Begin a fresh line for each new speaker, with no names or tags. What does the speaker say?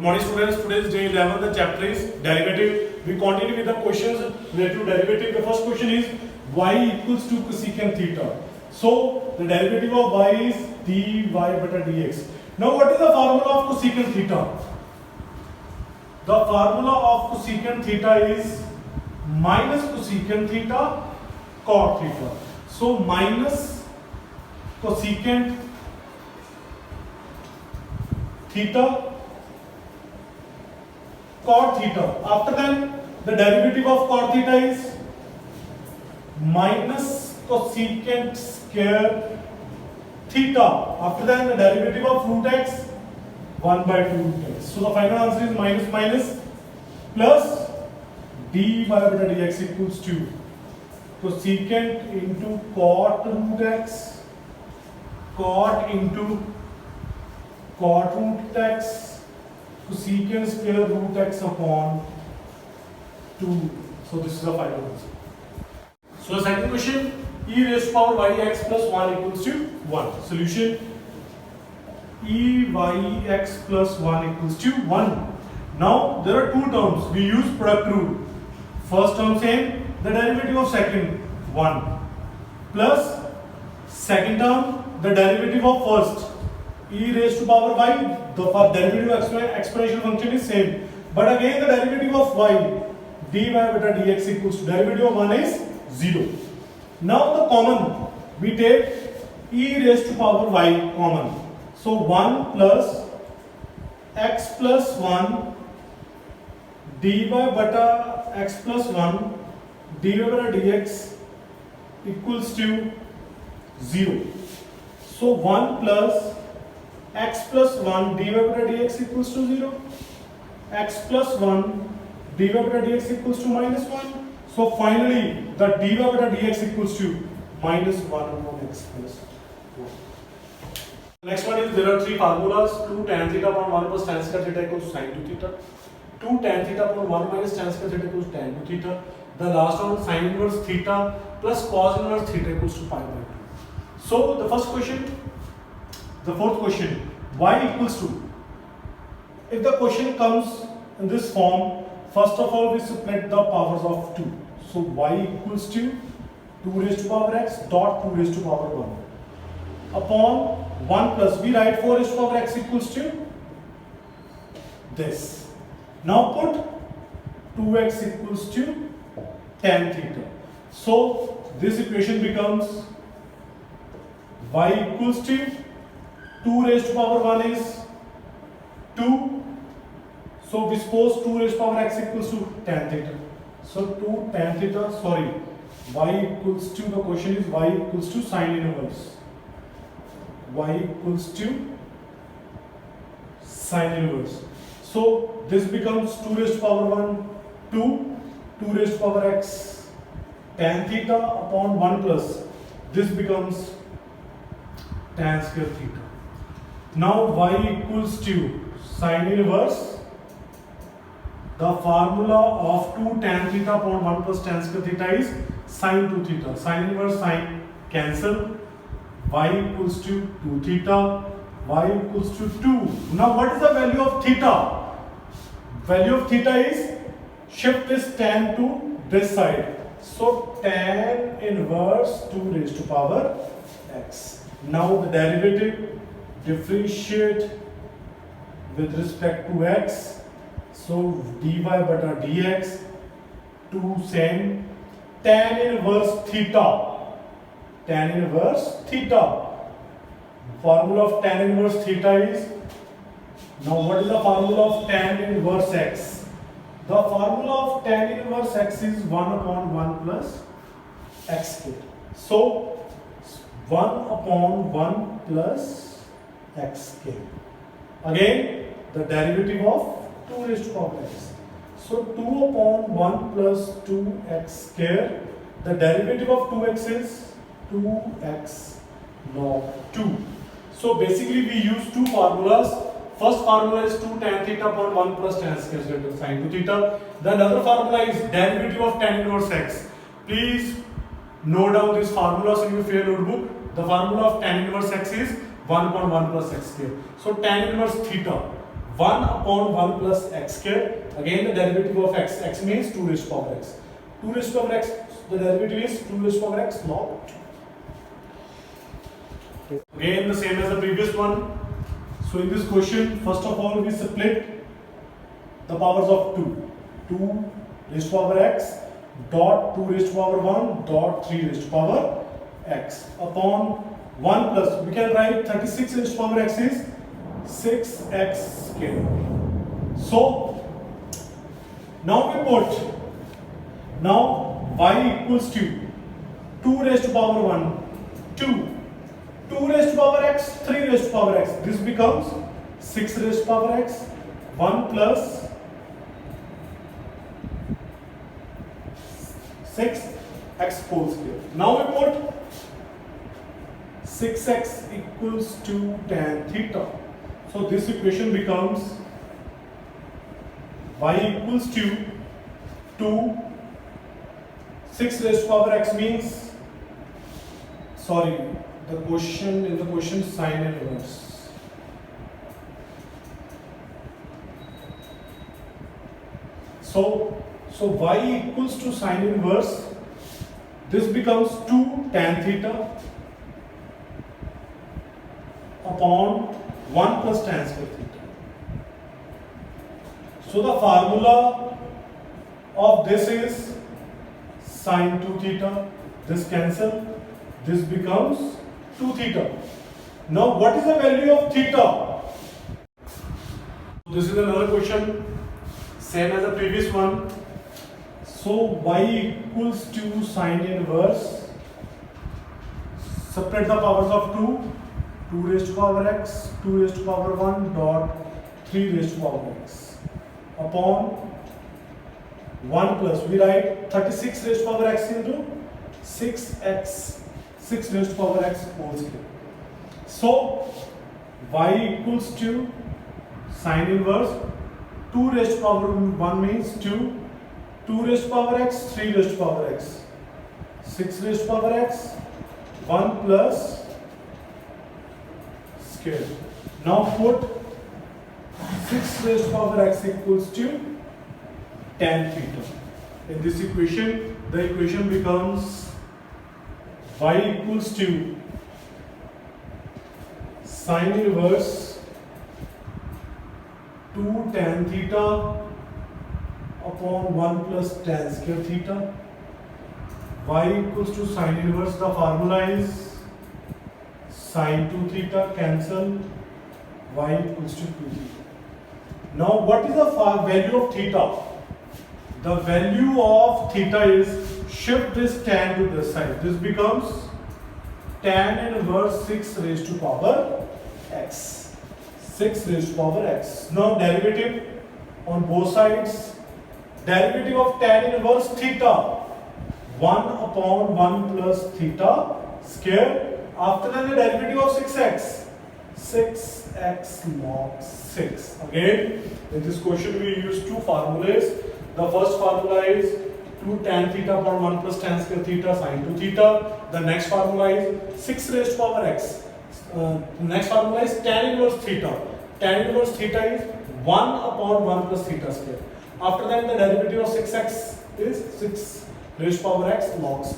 Good morning students, today is day 11, the chapter is derivative. We continue with the questions related to derivative. The first question is y equals to cosecant theta. So the derivative of y is dy by dx. Now what is the formula of cosecant theta? The formula of cosecant theta is minus cosecant theta cot theta. So minus cosecant theta cot theta. After that, the derivative of cot theta is minus cosecant square theta. After that, the derivative of root x 1 by 2 root x. So the final answer is minus minus plus d by beta dx equals to cosecant into cot root x, cot into cot root x, cosecant square root x upon 2. So this is the final answer. So the second question, e raised to power yx plus 1 equals to 1. Solution, eyx plus 1 equals to 1. Now there are two terms. We use product rule. First term same, the derivative of second 1 plus second term the derivative of first e raised to power y. The derivative exponential function is same, but again the derivative of y dy by beta dx equals to derivative of 1 is 0. Now the common, we take e raised to power y common. So 1 plus x plus 1 dy by beta x plus 1 dy by beta dx equals to 0. So 1 plus x plus 1 dy by beta dx equals to 0. X plus 1 dy by beta dx equals to minus 1. So finally the dy by beta dx equals to minus 1 upon x plus 1. Next one is there are three formulas. 2 tan theta upon 1 plus tan square theta equals to sin 2 theta. 2 tan theta upon 1 minus tan square theta equals to tan 2 theta. The last one, sin inverse theta plus cos inverse theta equals to pi by 2. So the first question, the fourth question, y equals to, if the question comes in this form, first of all we subtract the powers of 2. So y equals to 2 raised to power x dot 2 raised to power 1 upon 1 plus, we write 4 raised to power x equals to this. Now put 2x equals to tan theta. So this equation becomes y equals to 2 raised to power 1 is 2. So we suppose 2 raised to power x equals to tan theta. So 2 tan theta, sorry, y equals to, the question is y equals to sin inverse. Y equals to sin inverse. So this becomes 2 raised to power 1, 2, 2 raised to power x tan theta upon 1 plus, this becomes tan square theta. Now y equals to sin inverse, the formula of 2 tan theta upon 1 plus tan square theta is sin 2 theta. Sin inverse sin cancel, y equals to 2 theta, y equals to 2. Now what is the value of theta? Value of theta is, shift this tan to this side. So tan inverse 2 raised to power x. Now the derivative, differentiate with respect to x. So dy by dx, 2 same, tan inverse theta. Tan inverse theta. Formula of tan inverse theta is, now what is the formula of tan inverse x? The formula of tan inverse x is 1 upon 1 plus x square. So 1 upon 1 plus x square. Again the derivative of 2 raised to power x. So 2 upon 1 plus 2x square. The derivative of 2x is 2x log 2. So basically we use two formulas. First formula is 2 tan theta upon 1 plus tan square theta sin 2 theta. The other formula is derivative of tan inverse x. Please note down these formulas in your fair notebook. The formula of tan inverse x is 1 upon 1 plus x square. So tan inverse theta, 1 upon 1 plus x square. Again the derivative of x. X means 2 raised to power x. 2 raised to power x, the derivative is 2 raised to power x log 2. Again the same as the previous one. So in this question, first of all we split the powers of 2. 2 raised to power x dot 2 raised to power 1 dot 3 raised to power x upon 1 plus, we can write 36 raised to power x is 6x square. So now we put, now y equals to 2 raised to power 1, 2 raised to power x, 3 raised to power x. This becomes 6 raised to power x, 1 plus 6x whole square. Now we put 6x equals to tan theta. So this equation becomes y equals to 2, 6 raised to power x means, sorry, the question in the question sign inverse. So y equals to sine inverse, this becomes 2 tan theta upon 1 plus tan square theta. So the formula of this is sine 2 theta, this cancel, this becomes 2 theta. Now what is the value of theta? This is another question, same as the previous one. So y equals to sine inverse, separate the powers of 2, 2 raised to power x, 2 raised to power 1 dot 3 raised to power x upon 1 plus, we write 36 raised to power x into 6x, 6 raised to power x whole square. So y equals to sine inverse, 2 raised to power 1 means 2, 2 raised to power x, 3 raised to power x, 6 raised to power x, 1 plus square. Now put 6 raised to power x equals to tan theta. In this equation, the equation becomes y equals to sine inverse 2 tan theta upon 1 plus tan square theta. Y equals to sine inverse, the formula is sine 2 theta, cancel, y equals to 2 theta. Now what is the value of theta? The value of theta is, shift this tan to this side, this becomes tan inverse 6 raised to power x, 6 raised to power x. Now derivative on both sides, derivative of tan inverse theta, 1 upon 1 plus theta square. After that the derivative of 6x, 6x log 6. Again in this question we use two formulas. The first formula is 2 tan theta upon 1 plus tan square theta sine 2 theta. The next formula is 6 raised to power x. Next formula is tan inverse theta. Tan inverse theta is 1 upon 1 plus theta square. After that the derivative of 6x is 6 raised to power x log 6.